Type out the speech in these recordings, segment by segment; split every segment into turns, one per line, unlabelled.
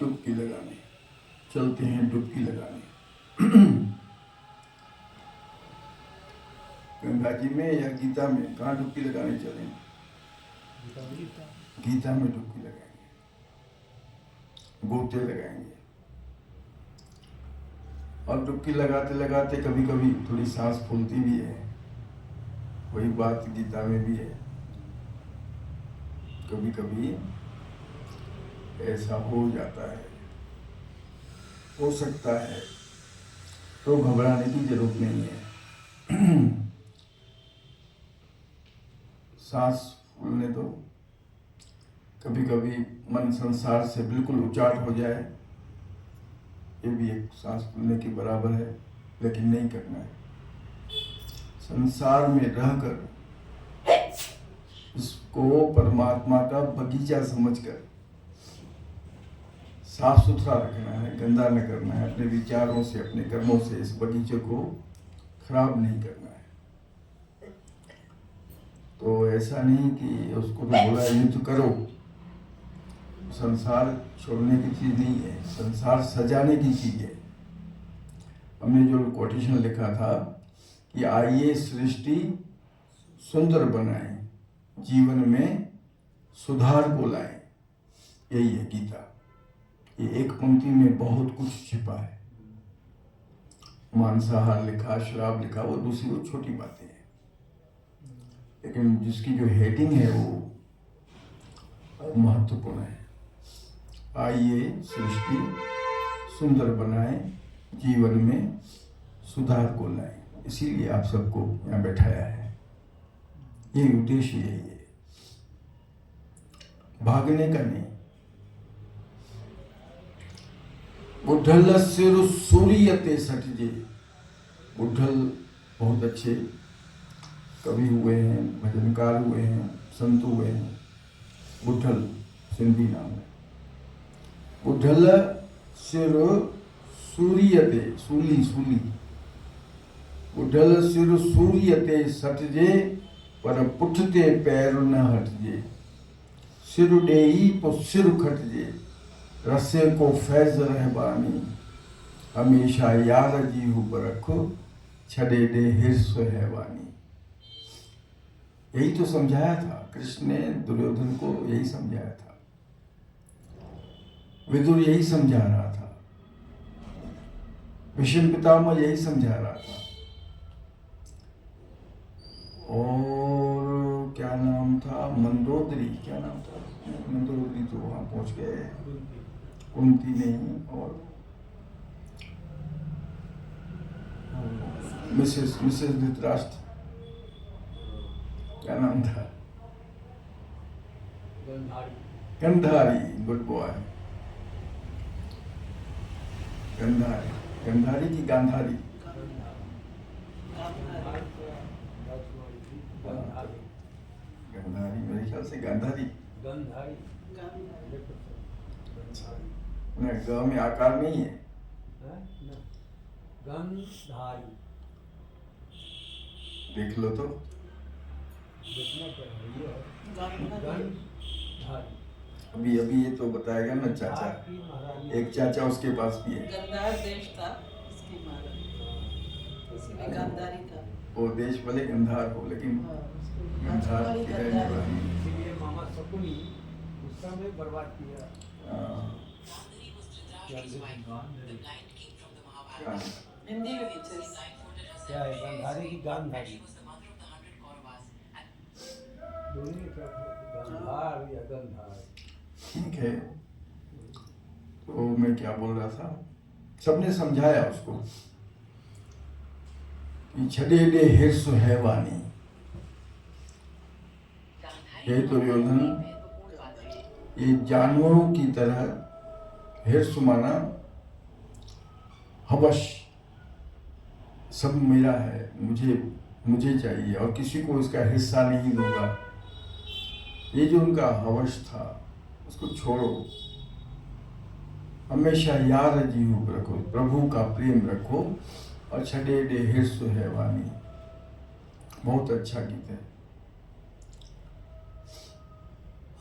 डुबकी लगाने चलते हैं, डुबकी लगाने गंगा जी में या गीता में? कहाँ डुबकी लगाने चले? गीता में डुबकी लगाएंगे, गोते लगाएंगे। और डुबकी लगाते लगाते कभी कभी थोड़ी सांस फूलती भी है। वही बात गीता में भी है, कभी कभी ऐसा हो जाता है, हो सकता है, तो घबराने की जरूरत नहीं है। सांस फूलने दो। कभी कभी मन संसार से बिल्कुल उचाट हो जाए, ये भी एक सांस फूलने के बराबर है, लेकिन नहीं करना है। संसार में रहकर इसको परमात्मा का बगीचा समझकर साफ सुथरा रखना है, गंदा न करना है। अपने विचारों से, अपने कर्मों से इस बगीचे को खराब नहीं करना है। तो ऐसा नहीं कि उसको तो बोला युद्ध करो। संसार छोड़ने की चीज नहीं है, संसार सजाने की चीज है। हमने जो कोटेशन लिखा था कि आइए सृष्टि सुंदर बनाएं, जीवन में सुधार को लाएं, यही है गीता। ये एक पंक्ति में बहुत कुछ छिपा है। मांसाहार लिखा, शराब लिखा, वो दूसरी वो छोटी बातें हैं, लेकिन जिसकी जो हेडिंग है वो महत्वपूर्ण है। आइए सृष्टि सुंदर बनाएं, जीवन में सुधार को लाएं। इसीलिए आप सबको यहाँ बैठाया है, ये उद्देश्य यही है, भागने का नहीं। बुद्धल सिर सूर्यते सटजे। बुद्धल बहुत अच्छे कवि हुए हैं, भजनकार हुए हैं, संत हुए हैं। बुद्धल सिंधी नाम है। बुद्धल सिर सूर्यते, सूली सूली। बुद्धल सिर सूर्यते सटजे, पर पुठते पैर न हटजे। सिर डेई तो सिर खटजे, रस्से को फैज रहबानी। हमेशा यार जीहू बरखो, छड़े दे हिर्स हैवानी। यही तो समझाया था कृष्ण ने दुर्योधन को, यही समझाया था। विदुर यही समझा रहा था, भीष्म पितामह यही समझा रहा था। और क्या नाम था, मंदोदरी, क्या नाम था? मंदोदरी तो वहां पहुंच गए, कुंती नहीं, और मिसेस धृतराष्ट्र, क्या नाम था? Gandhari, good boy. गंधारी, गंधारी की गांधारी? गंधारी, मेरे ख्याल से गांधारी। नहीं, ग में आकार नहीं है।
गंधारी
देख लो तो। अभी अभी ये तो बताएगा ना चाचा, एक चाचा उसके पास भी है।
गंधार देश था इसकी महाराज, इसीलिए गंधारी था।
वो देश भले गंधार हो, लेकिन गंधार की रहने वाली।
इसीलिए मामा शकुनी उस समय बर्बाद किया।
हिंदी में पूछे
क्या है गंधारी की गांधारी? बोलिए क्या, गंधार या गंधार?
ठीक है, तो मैं क्या बोल रहा था, सबने समझाया उसको कि छडेडे हिर्स हैवानी। ये दुर्योधन ये जानवरों की तरह, हिर्स माना हवश, सब मेरा है, मुझे चाहिए और किसी को इसका हिस्सा नहीं दूंगा। ये जो उनका हवश था उसको छोड़ो। हमेशा यार जीव रखो, प्रभु का प्रेम रखो, और छडेडे हिर्स हैवानी। बहुत अच्छा गीत है।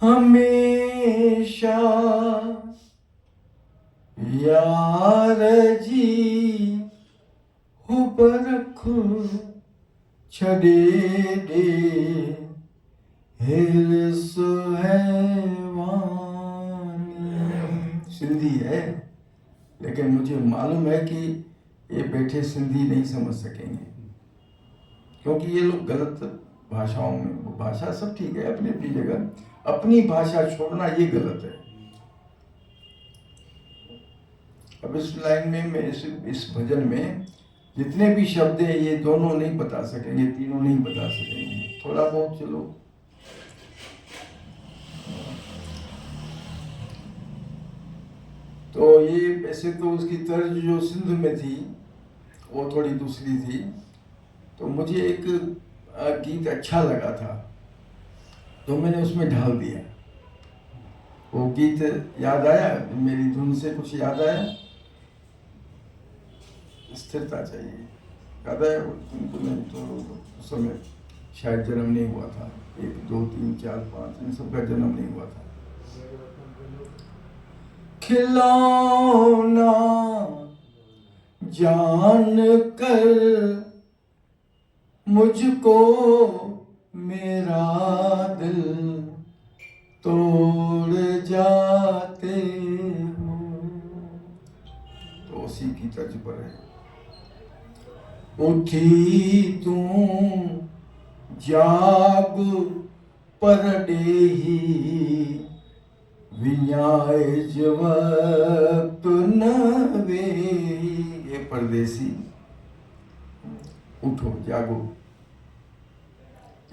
हमेशा यार जी हुबरख छड़े दे हिरस हैवानी। सिंधी है, लेकिन मुझे मालूम है कि ये बैठे सिंधी नहीं समझ सकेंगे, क्योंकि ये लोग गलत भाषाओं में, वो भाषा सब ठीक है अपनी अपनी जगह, अपनी भाषा छोड़ना ये गलत है। अब इस लाइन में मैं इस भजन में जितने भी शब्द हैं ये दोनों नहीं बता सकेंगे, तीनों नहीं बता सकेंगे, थोड़ा बहुत चलो। तो ये वैसे तो उसकी तर्ज जो सिंध में थी वो थोड़ी दूसरी थी, तो मुझे एक गीत अच्छा लगा था तो मैंने उसमें ढाल दिया। वो गीत याद आया, मेरी धुन से कुछ याद आया, स्थिरता चाहिए, याद आया तुमको? नहीं तो उस समय शायद जन्म नहीं हुआ था, 1 2 3 4 5 इन सबका जन्म नहीं हुआ था। खिलौना जान कर मुझको मेरा दिल तोड़ जाते हो, तो उसी की तर्ज पर है। उठी तू जाग परडेही विन्याय जवत न वे। ये परदेसी उठो जागो,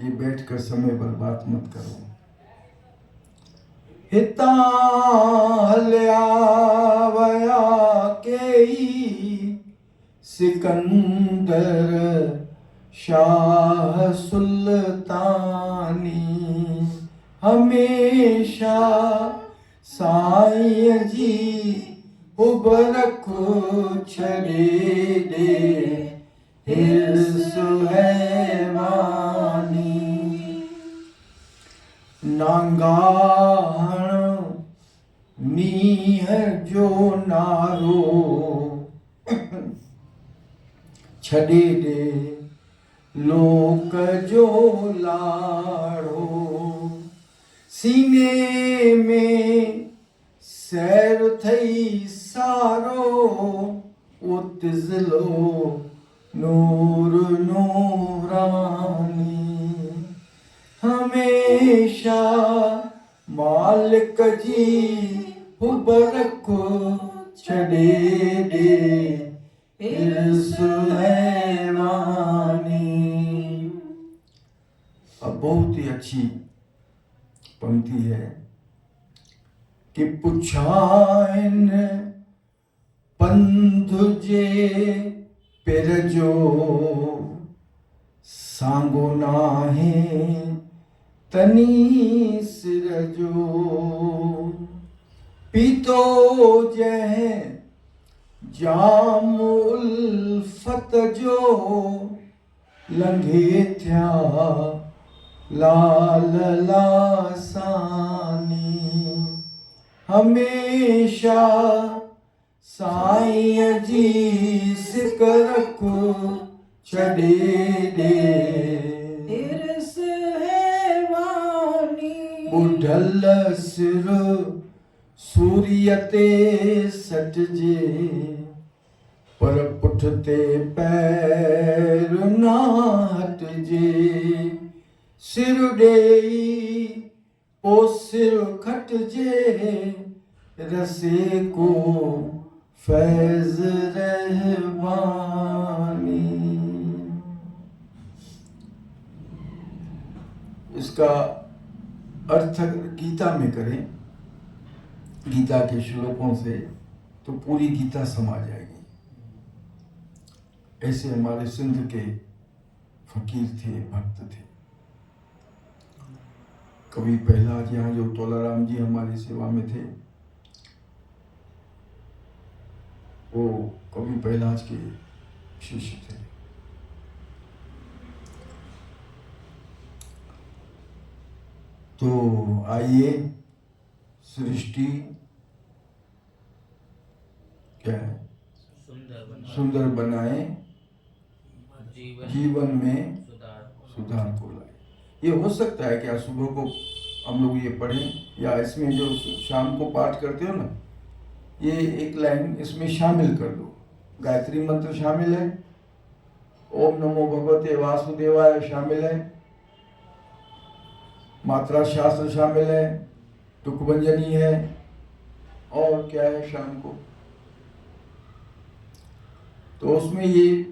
ये बैठकर समय बर्बाद मत करो। हिता हल्या वया केई सिकंदर शाह सुल्तानी, हमेशा साईं जी उबरख छड़े दे हिरस हैवानी। नांगाहण नीह जो नारो छड़े दे लोक जो लाड़ो, सीने में सैर थई सारो उतज़लो नूर नूरानी, हमेशा मालिक जी हुबरख छड़े दे हिरस हैवानी। अब बहुत ही अच्छी पंक्ति है कि पुछाइन पंध जे पिर जो सांगो नाहे तनी सिर जो, पीतो जह जाम उल्फत जो लंघे थिया लाल लासानी, हमेशा साईं जी सिकरख छड़े दे
हिरस हैवानी।
बुढ़ल सिर सूर्य ते सटजे पर पुठते पैर ना हटजे, सिर ॾेई पो सिर खटजे रसे को फैज़ रहमानी। इसका अर्थ गीता में करें, गीता के श्लोकों से, तो पूरी गीता समा जाएगी। ऐसे हमारे सिंध के फकीर थे, भक्त थे। कवि पहलाज यहाँ जो तोलाराम जी हमारी सेवा में थे, वो कवि पहलाज के शिष्य थे। तो आइए सृष्टि क्या है,
सुंदर
बनाए, जीवन में सुधार को लाए। ये हो सकता है क्या सुबह को हम लोग ये पढ़ें, या इसमें जो शाम को पाठ करते हो ना, ये एक लाइन इसमें शामिल कर दो। गायत्री मंत्र शामिल है, ओम नमो भगवते वासुदेवाय शामिल है, मात्रा शास्त्र शामिल है, तुकभंजनी है, और क्या है शाम को। तो उसमें ये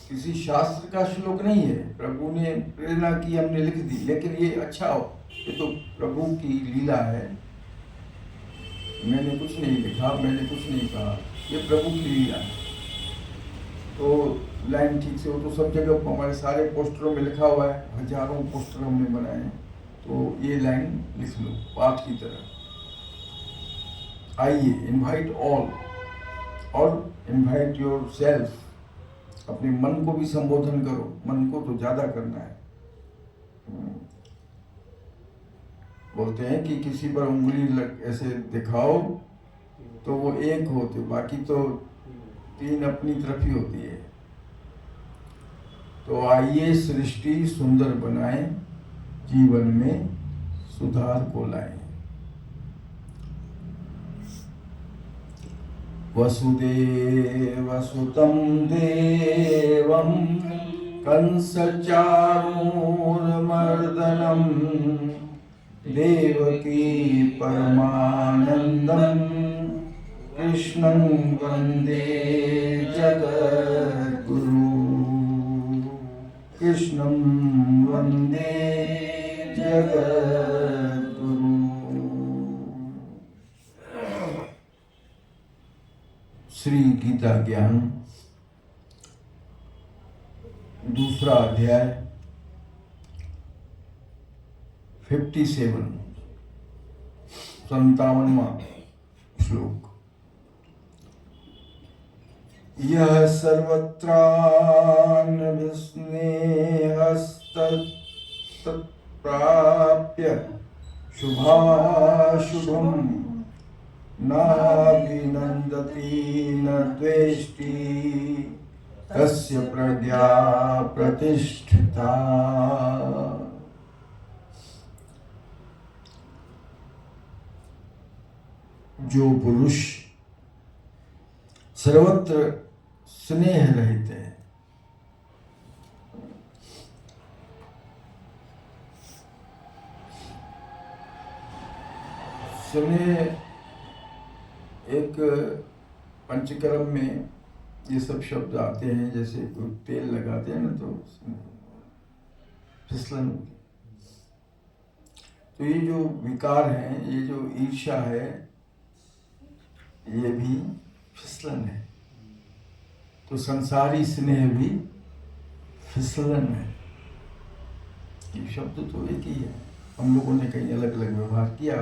किसी शास्त्र का श्लोक नहीं है, प्रभु ने प्रेरणा की, हमने लिख दी, लेकिन ये अच्छा हो, ये तो प्रभु की लीला है। मैंने कुछ नहीं लिखा, मैंने कुछ नहीं कहा, ये प्रभु की लीला है। तो लाइन ठीक से हो तो सब जगह हमारे सारे पोस्टरों में लिखा हुआ है, हजारों पोस्टर हमने बनाए हैं, तो ये लाइन लिख लो पाठ की तरह। आइए, इनवाइट ऑल और इनवाइट योर सेल्फ। अपने मन को भी संबोधन करो, मन को तो ज्यादा करना है। बोलते हैं कि किसी पर उंगली ऐसे दिखाओ तो वो एक होते, बाकी तो 3 अपनी तरफ ही होती है। तो आइए सृष्टि सुंदर बनाए, जीवन में सुधार को लाएं। वसुदेवसुतं देवं कंसचाणूरमर्दनं देवकी परमानन्दं कृष्णं वन्दे जगद्गुरु। कृष्णं वन्दे जगद्गुरु। श्री गीता ज्ञान, दूसरा अध्याय, 57, 57वां श्लोक। यह सर्वत्रान्विस्नेहस्तत्प्राप्य शुभाशुभम् नाभिनन्दति न द्वेष्टि तस्य प्रज्ञा प्रतिष्ठिता। जो पुरुष सर्वत्र स्नेह रहित है, स्नेह एक पंचकर्म में ये सब शब्द आते हैं, जैसे कोई तेल लगाते हैं ना तो फिसलन होती। तो ये जो विकार है, ये जो ईर्ष्या है, ये भी फिसलन है। तो संसारी स्नेह भी फिसलन है। ये शब्द तो एक ही है, हम लोगों ने कहीं अलग अलग व्यवहार किया,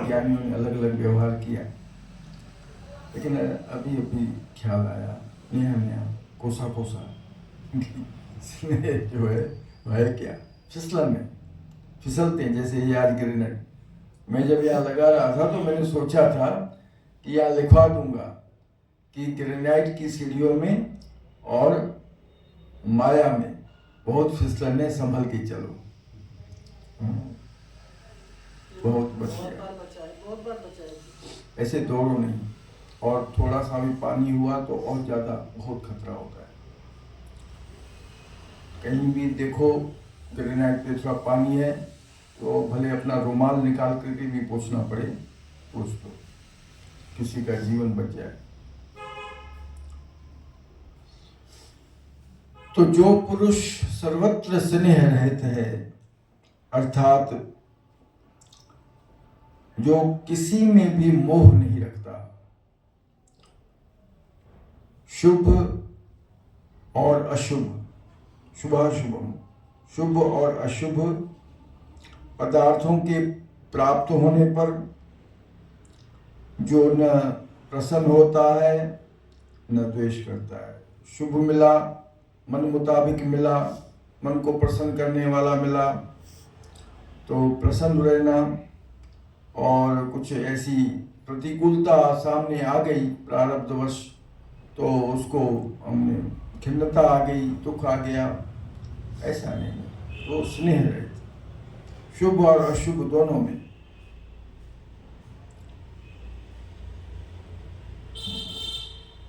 ज्ञानियों ने अलग अलग व्यवहार किया, लेकिन अभी अभी ख्याल आया, नया कोसा स्नेह जो है वह है क्या, फिसलन है, फिसलते हैं। जैसे ये आज ग्रेनाइट, मैं जब यहाँ लगा रहा था तो मैंने सोचा था कि यहाँ लिखवा दूंगा कि ग्रेनाइट की सीढ़ियों में और माया में बहुत फिसलन है, संभल के चलो। बहुत बच गया,
बहुत बार बचाए।
ऐसे दौड़ो नहीं, और थोड़ा सा भी पानी हुआ तो और ज़्यादा बहुत खतरा होता है। कहीं भी देखो ग्रेनाइट पे थोड़ा पानी है तो भले अपना रुमाल निकाल करके भी पोंछना पड़े, पोंछ दो, किसी का जीवन बच जाए। तो जो पुरुष सर्वत्र स्नेह रहित है, अर्थात जो किसी में भी मोह नहीं रखता, शुभ और अशुभ, शुभाशुभम, शुभ और अशुभ पदार्थों के प्राप्त होने पर जो न प्रसन्न होता है न द्वेष करता है। शुभ मिला, मन मुताबिक मिला, मन को प्रसन्न करने वाला मिला तो प्रसन्न रहना, और कुछ ऐसी प्रतिकूलता सामने आ गई प्रारब्धवश, तो उसको हमने खिन्नता आ गई, दुख आ गया, ऐसा नहीं, वो स्नेह रहते शुभ और अशुभ दोनों में।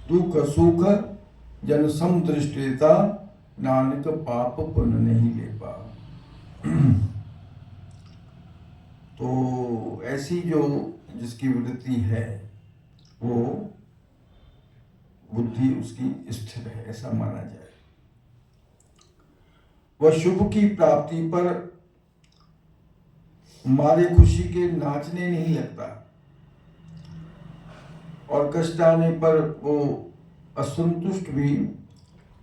दुख सुख जन समदृष्टिता, नानक पाप पुण्य नहीं ले पा। तो ऐसी जो जिसकी वृत्ति है वो बुद्धि उसकी स्थिर है, ऐसा माना जाए। वह शुभ की प्राप्ति पर मारे खुशी के नाचने नहीं लगता, और कष्ट आने पर वो असंतुष्ट भी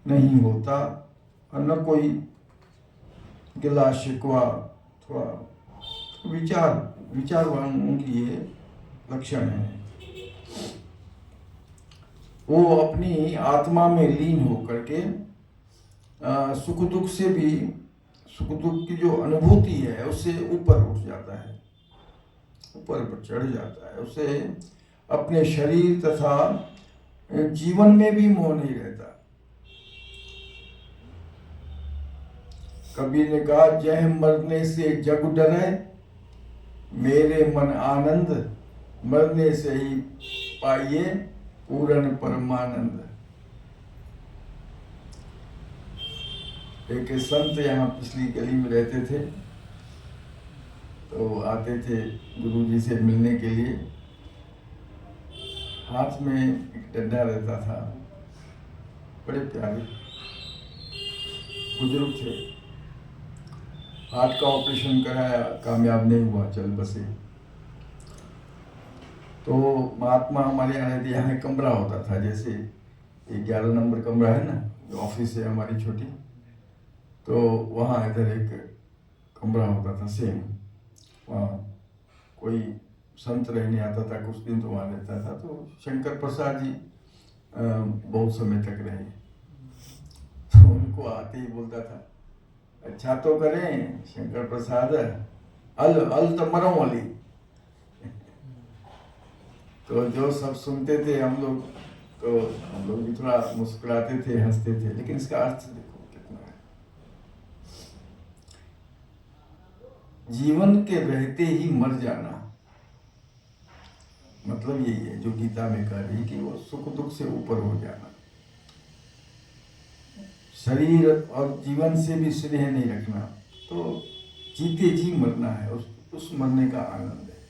नहीं होता, और न कोई गिला शिकवा, थोड़ा विचारवानों की ये लक्षण है। वो अपनी आत्मा में लीन होकर के सुख दुख से भी, सुख दुख की जो अनुभूति है उससे ऊपर उठ जाता है, ऊपर पर चढ़ जाता है। उसे अपने शरीर तथा जीवन में भी मोह नहीं रहता। कबीर ने कहा, जय मरने से जग डरे, मेरे मन आनंद, मरने से ही पाइए पूर्ण परमानंद। एक संत यहाँ पिछली गली में रहते थे, तो आते थे गुरुजी से मिलने के लिए। हाथ में एक डंडा रहता था, बड़े प्यारे बुजुर्ग थे। हार्ट का ऑपरेशन कराया, कामयाब नहीं हुआ, चल बसे। तो महात्मा हमारे यहाँ रहते, यहाँ एक कमरा होता था, जैसे 11 नंबर कमरा है ना, ऑफिस है हमारी छोटी, तो वहाँ इधर एक कमरा होता था सेम। वहाँ कोई संत रहने आता था, कुछ दिन तो वहाँ रहता था। तो शंकर प्रसाद जी बहुत समय तक रहे, तो उनको आते ही बोलता था, अच्छा तो करें शंकर प्रसाद, अल तो मरो वाली। तो जो सब सुनते थे हम लोग, तो हम लोग भी थोड़ा मुस्कुराते थे, हंसते थे, लेकिन इसका अर्थ देखो कितना है। जीवन के रहते ही मर जाना, मतलब यही है जो गीता में कह रही कि वो सुख दुख से ऊपर हो जाना, शरीर और जीवन से भी स्नेह नहीं रखना। तो जीते जी मरना है, उस मरने का आनंद है।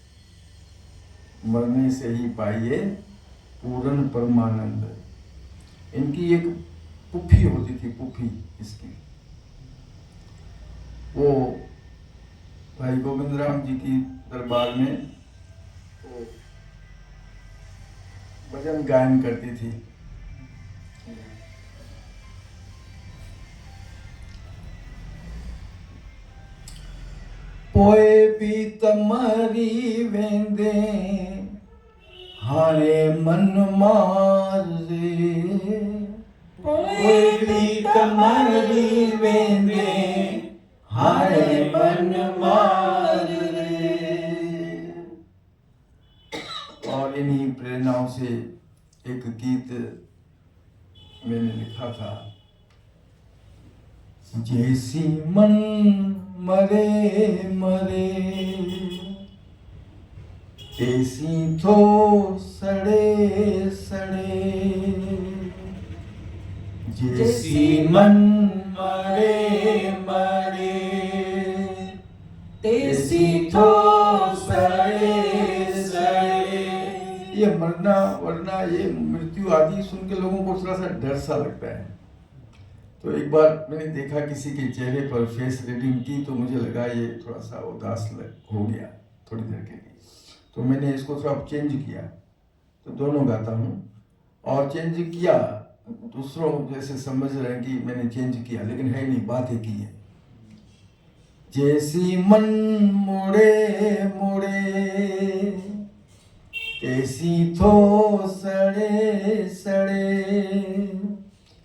मरने से ही पाइए पूर्ण परमानंद। इनकी एक पुफी होती थी, पुफी इसकी, वो भाई गोविंद राम जी की दरबार में वो भजन गायन करती थी। पोए भी तमरी वेंदे, हाणे मन मार रे। पोए भी तमरी वेंदे, हाणे मन मार रे। और इन्हीं प्रेरणाओं से एक गीत मैंने लिखा था, जैसी मन मरे मरे, तैसी थो सड़े सड़े। जैसी मन मरे मरे, तैसी थो सड़े सड़े। ये मरना वरना, ये मृत्यु आदि सुन के लोगों को थोड़ा सा डर सा लगता है। तो एक बार मैंने देखा किसी के चेहरे पर फेस रीडिंग की, तो मुझे लगा ये थोड़ा सा उदास हो गया थोड़ी देर के लिए, तो मैंने इसको थोड़ा चेंज किया। तो दोनों गाता हूँ, और चेंज किया, दूसरों जैसे समझ रहे हैं कि मैंने चेंज किया, लेकिन है नहीं, बात एक ही है। जैसी मन मुड़े मुड़े, तैसी थो सड़े सड़े।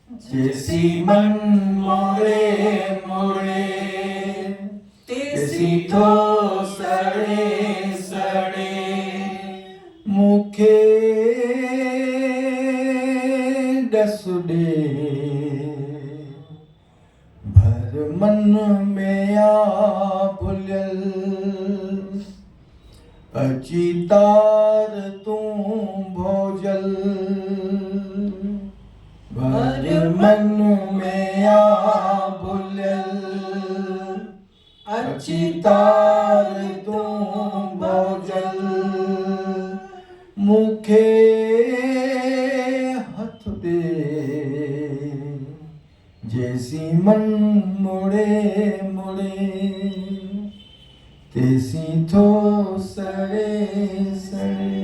जैसी मन मुड़े मुड़े, तैसी थो सड़े सड़े। मुखे डसुडे भर मन में आ भुलियल अचितार तू भोजल भर मन में आ भुलियल अचितार तू भोजल मुखे हथ दे जैसी मन मुड़े मुड़े तेसी थो सड़े सड़े।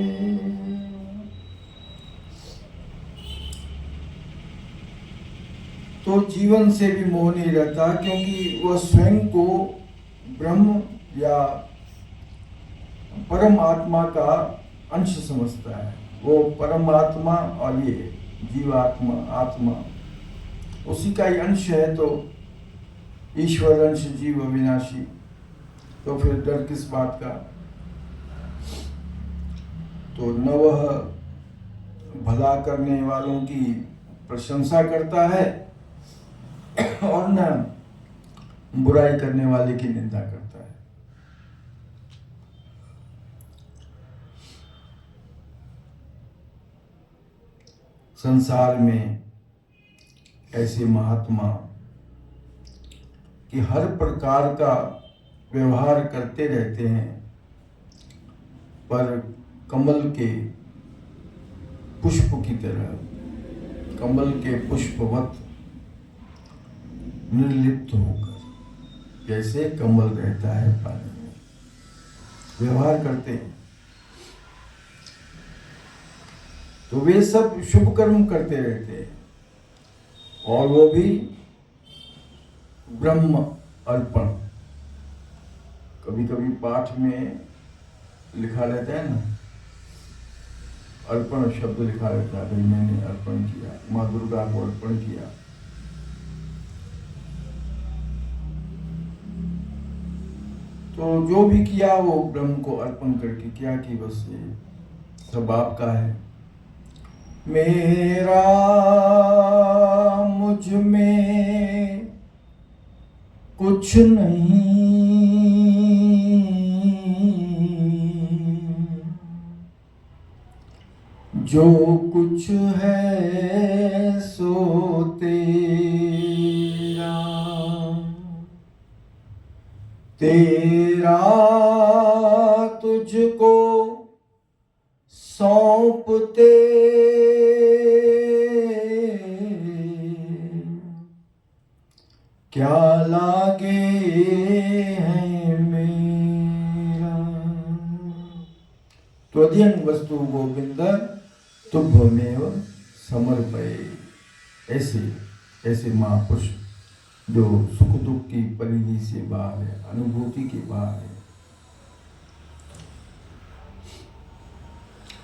तो जीवन से भी मोह नहीं रहता, क्योंकि वह स्वयं को ब्रह्म या परम आत्मा का अंश समझता है। वो परमात्मा और ये जीवात्मा आत्मा उसी का ही अंश है। तो ईश्वर अंश जीव अविनाशी, तो फिर डर किस बात का। तो न वह भला करने वालों की प्रशंसा करता है और न बुराई करने वाले की निंदा करता है। संसार में ऐसे महात्मा कि हर प्रकार का व्यवहार करते रहते हैं, पर कमल के पुष्प की तरह, कमल के पुष्पवत निर्लिप्त होकर, जैसे कमल रहता है पानी में, व्यवहार करते हैं। तो वे सब शुभ कर्म करते रहते हैं, और वो भी ब्रह्म अर्पण। कभी कभी पाठ में लिखा रहता है ना, अर्पण शब्द लिखा रहता है, भाई मैंने अर्पण किया, माँ दुर्गा को अर्पण किया। तो जो भी किया वो ब्रह्म को अर्पण करके किया कि बस ये सब आपका है। मेरा मुझ में कुछ नहीं, जो कुछ है सो तेरा, तेरा तुझको सौंपते क्या लागे है मेरा। त्वदीयं वस्तु गोविंद तुभ्यमेव समर्पये। ऐसे महापुरुष जो सुख दुख की परिधि से बाहर है, अनुभूति के बाहर है,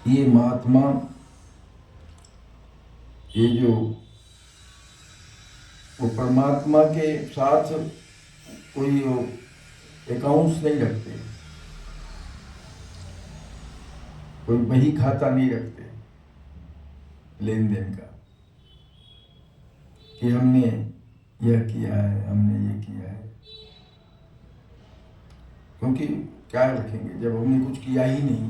ये महात्मा, ये जो वो परमात्मा के साथ कोई अकाउंट्स नहीं रखते, कोई बही खाता नहीं रखते लेन देन का, कि हमने यह किया है, हमने ये किया है। क्योंकि क्या रखेंगे जब हमने कुछ किया ही नहीं।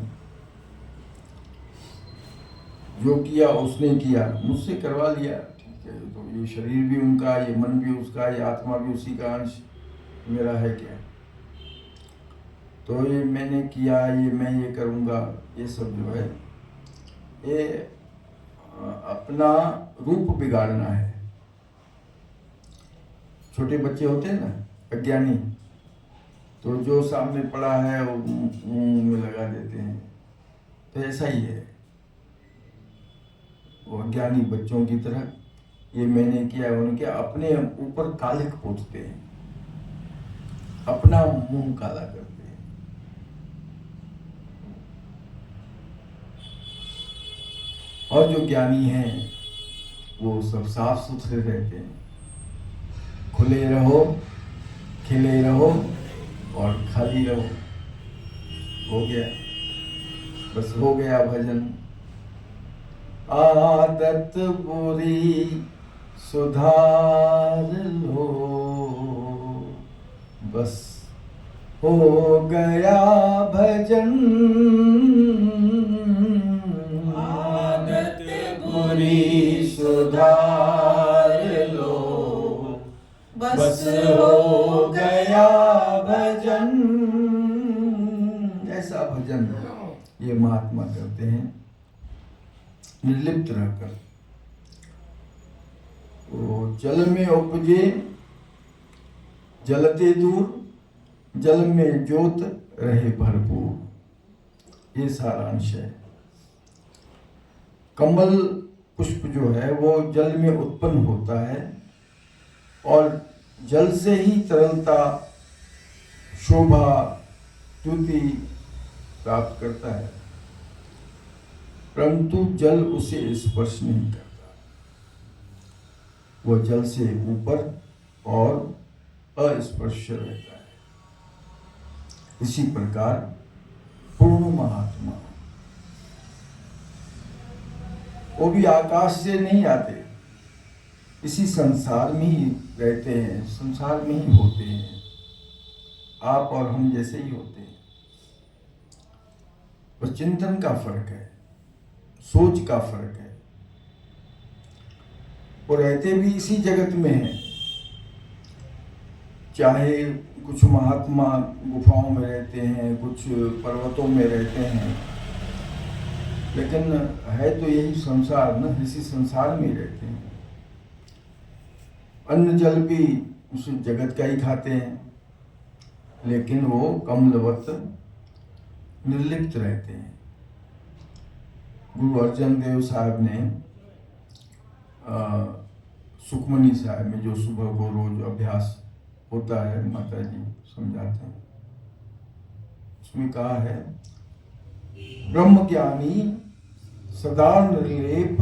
जो किया उसने किया, मुझसे करवा लिया, ठीक है। तो ये शरीर भी उनका, ये मन भी उसका, ये आत्मा भी उसी का अंश, मेरा है क्या। तो ये मैंने किया, ये मैं ये करूँगा, ये सब जो है ये अपना रूप बिगाड़ना है। छोटे बच्चे होते हैं ना अज्ञानी, तो जो सामने पड़ा है वो मुंह में लगा देते हैं। तो ऐसा ही है, वो अज्ञानी बच्चों की तरह ये मैंने किया, उन्होंने किया, अपने ऊपर कालिक पोतते हैं, अपना मुंह काला करते हैं। और जो ज्ञानी हैं वो सब साफ सुथरे रहते हैं। खुले रहो, खिले रहो और खाली रहो, हो गया। बस हो गया भजन। आदत बुरी सुधार लो, बस हो गया भजन।
आदत
बुरी सुधार लो, बस हो गया भजन। ऐसा भजन ये महात्मा करते हैं निर्लिप्त रहकर। वो जल में उपजे जलते दूर, जल में ज्योत रहे भरपूर। ये सारांश है। कमल पुष्प जो है वो जल में उत्पन्न होता है और जल से ही तरलता, शोभा, स्तुति प्राप्त करता है, परंतु जल उसे स्पर्श नहीं करता। वह जल से ऊपर और अस्पर्श रहता है। इसी प्रकार पूर्ण महात्मा वो भी आकाश से नहीं आते, इसी संसार में ही रहते हैं, संसार में ही होते हैं। आप और हम जैसे ही होते हैं, बस चिंतन का फर्क है, सोच का फर्क है। वो रहते भी इसी जगत में हैं। चाहे कुछ महात्मा गुफाओं में रहते हैं, कुछ पर्वतों में रहते हैं, लेकिन है तो यही संसार ना, इसी संसार में रहते हैं। अन्न जल भी उस जगत का ही खाते हैं, लेकिन वो कमलवत निर्लिप्त रहते हैं। गुरु अर्जन देव साहब ने सुखमनी साहब में जो सुबह को रोज अभ्यास होता है, माता जी समझाते हैं, उसमें कहा है ब्रह्म ज्ञानी सदा निर्लेप,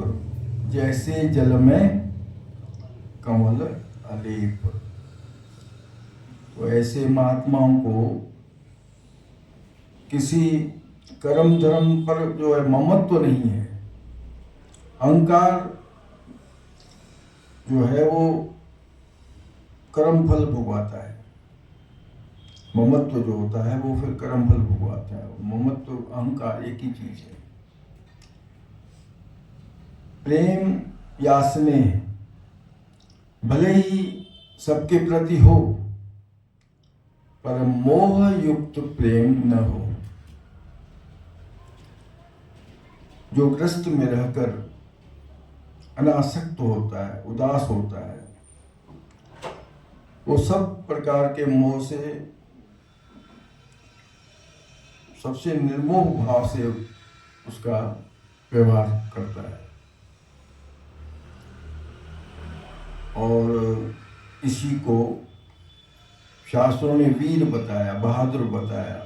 जैसे जल में कमल अलेप। तो ऐसे महात्माओं को किसी कर्म धर्म पर जो है ममत्व तो नहीं है। अहंकार जो है वो कर्म फल भुगवाता है, ममत्व जो होता है वो फिर कर्म फल भुगवाता है। ममत्व अहंकार एक ही चीज है। प्रेम या स्नेह भले ही सबके प्रति हो, पर मोह युक्त प्रेम न हो। जो ग्रस्त में रहकर अनासक्त होता है, उदास होता है, वो सब प्रकार के मोह से, सबसे निर्मोह भाव से उसका व्यवहार करता है। और इसी को शास्त्रों ने वीर बताया, बहादुर बताया।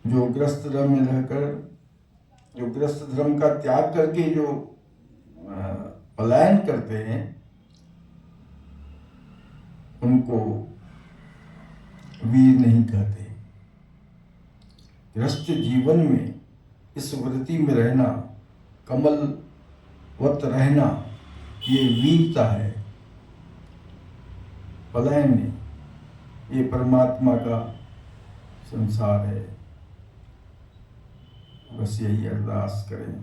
जो ग्रस्त धर्म में रहकर, जो ग्रस्त धर्म का त्याग करके जो पलायन करते हैं, उनको वीर नहीं कहते। गृहस्थ जीवन में इस वृत्ति में रहना, कमलवत रहना, ये वीरता है। पलायन नहीं, ये परमात्मा का संसार है। बस यही अरदास करें।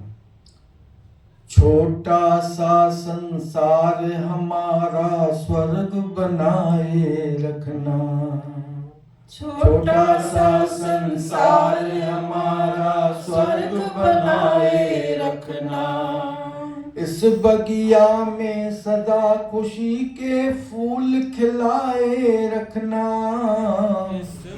छोटा सा संसार हमारा स्वर्ग बनाए रखना। छोटा सा संसार हमारा स्वर्ग बनाए रखना। इस बगिया में सदा खुशी के फूल खिलाए रखना।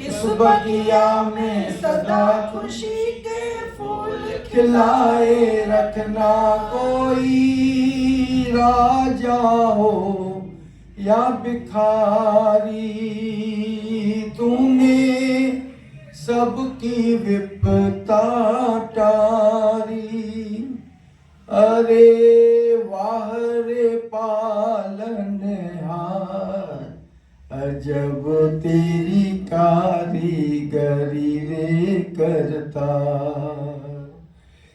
इस बगिया में सदा खुशी के फूल खिलाए रखना। कोई राजा हो या भिखारी, तूने सबकी विपदा टारी। अरे वाह रे पालनहार, अजब तेरी कारीगरी रे करता,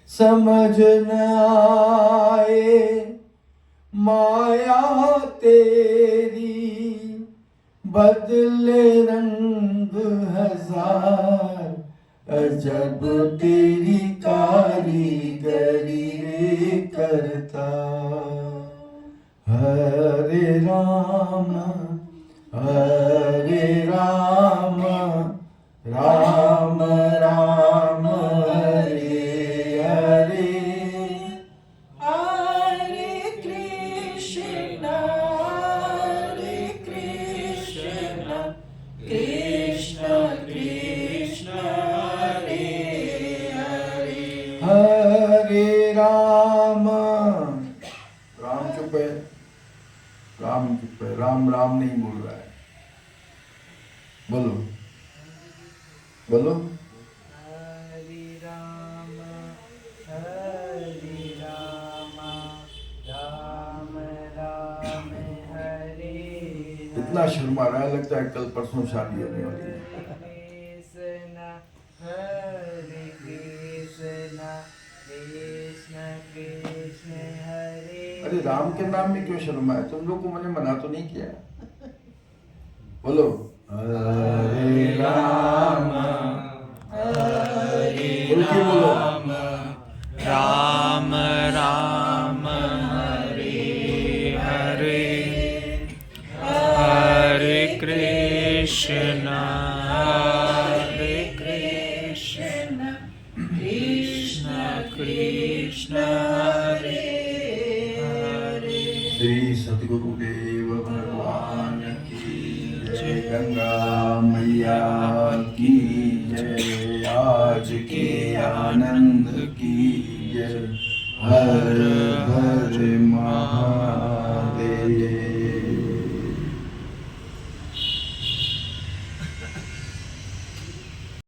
समझ न आए माया तेरी, बदले रंग हजार, अजब तेरी कारीगरी रे करता। हरे Ram Ram Ram Hare Hare,
Hare Krishna, Krishna Krishna, Hare Hare.
हरे राम। राम चुप है, राम चुप है, राम राम नहीं बोल रहा है। बोलो बोलो।
हरे राम राम राम हरे
इतना शर्मा रहा है, लगता है कल परसों शादी होने वाली है।
कृष्ण हरे कृष्ण कृष्ण कृष्ण हरे।
अरे राम के नाम में क्यों शर्मा है? तुम लोग को मैंने मना तो नहीं किया। बोलो हरे राम बोल के बोलो।
राम राम हरे हरे, हरे कृष्ण कृष्ण कृष्ण हरे हरे।
श्री सद्गुरुदेव भगवान की जय, गंगा मैया की जय, आज के आनंद की जय। हर हर महा